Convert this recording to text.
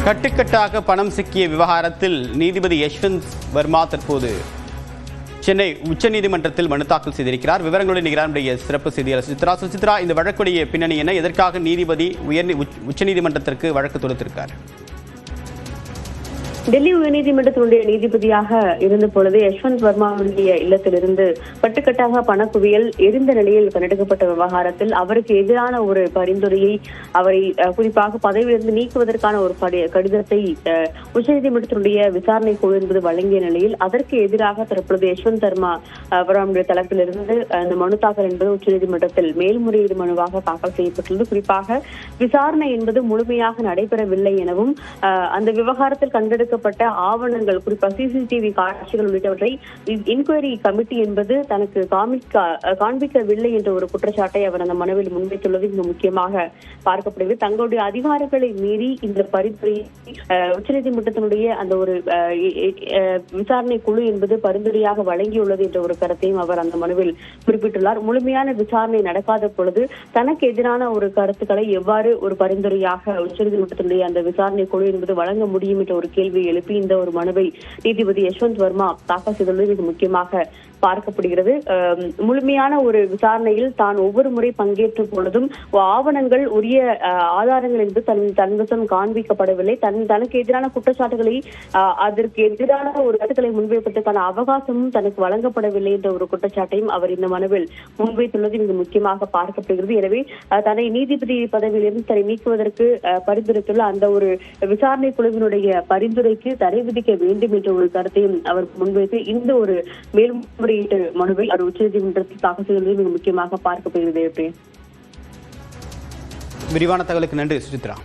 கட்டுக்கட்டாக பணம் சிக்கிய விவகாரத்தில் நீதிபதி யஷ்வந்த் வர்மா தற்போது சென்னை உச்சநீதிமன்றத்தில் மனு தாக்கல் செய்திருக்கிறார். விவரங்களுடன் நிகழ்ச்சிய சிறப்பு செய்தியாளர் சுசித்ரா, இந்த வழக்குடைய பின்னணி என்ன? எதற்காக நீதிபதி உச்சநீதிமன்றத்திற்கு வழக்கு தொடுத்திருக்கார்? டெல்லி உயர்நீதிமன்றத்தினுடைய நீதிபதியாக இருந்த பொழுது யஷ்வந்த் வர்மாவுடைய இல்லத்திலிருந்து கட்டுக்கட்டாக பணக்குவியல் எரிந்த நிலையில் கண்டெடுக்கப்பட்ட விவகாரத்தில் அவருக்கு எதிரான ஒரு பரிந்துரையை அவரை குறிப்பாக பதவியிலிருந்து நீக்குவதற்கான ஒரு கடிதத்தை உச்சநீதிமன்றத்தினுடைய விசாரணை குழு என்பது வழங்கிய நிலையில் அதற்கு எதிராக தற்பொழுது யஷ்வந்த் வர்மாவுடைய தளத்திலிருந்து அந்த மனு தாக்கல் என்பது உச்சநீதிமன்றத்தில் மேல்முறையீடு மனுவாக தாக்கல் செய்யப்பட்டுள்ளது. குறிப்பாக விசாரணை என்பது முழுமையாக நடைபெறவில்லை எனவும் அந்த விவகாரத்தில் கண்டெடுக்க ஆவணங்கள் குறிப்பாக சிசிடிவி காட்சிகள் உள்ளிட்டவற்றை இன்கொயரி கமிட்டி என்பது தனக்கு காண்பிக்கவில்லை என்ற ஒரு குற்றச்சாட்டை அவர் அந்த மனுவில் முன்வைத்துள்ளது இங்கு முக்கியமாக பார்க்கப்படுகிறது. தங்களுடைய அதிகாரங்களை மீறி இந்த பரிந்துரையை உச்சநீதிமன்றத்தினுடைய அந்த ஒரு விசாரணை குழு என்பது பரிந்துரையாக வழங்கியுள்ளது என்ற ஒரு கருத்தையும் அவர் அந்த மனுவில் குறிப்பிட்டுள்ளார். முழுமையான விசாரணை நடக்காத பொழுது தனக்கு எதிரான ஒரு கருத்துக்களை எவ்வாறு ஒரு பரிந்துரையாக உச்சநீதிமன்றத்தினுடைய அந்த விசாரணை குழு என்பது வழங்க முடியும் என்ற ஒரு கேள்வி எழுப்பி இந்த ஒரு மனுவை நீதிபதி யஷ்வந்த் வர்மா தாக்கல் செய்துள்ளது மிக முக்கியமாக பார்க்கப்படுகிறது. முழுமையான ஒரு விசாரணையில் தான் ஒவ்வொரு முறை பங்கேற்ற பொழுதும் ஆவணங்கள் உரிய ஆதாரங்கள் என்பது தன்வசம் காண்பிக்கப்படவில்லை, தனக்கு எதிரான குற்றச்சாட்டுகளை அதற்கு எதிரான ஒரு கருத்துக்களை முன்வைப்பதற்கான அவகாசமும் தனக்கு வழங்கப்படவில்லை என்ற ஒரு குற்றச்சாட்டையும் அவர் இந்த மனுவில் முன்வைத்துள்ளது மிக முக்கியமாக பார்க்கப்படுகிறது. எனவே தன்னை நீதிபதி பதவியிலிருந்து தன்னை நீக்குவதற்கு பரிந்துரைத்துள்ள அந்த ஒரு விசாரணை குழுவினுடைய பரிந்துரைக்கு தடை விதிக்க வேண்டும் என்ற ஒரு கருத்தையும் அவர் முன்வைத்து இந்த ஒரு மேல்முறையீட்டு மனுவை அவர் உச்சநீதிமன்றத்தில் தாக்கல் செய்வது மிக முக்கியமாக பார்க்கப்படுகிறது. விரிவான தகவலுக்கு நன்றி சுசித்ரா.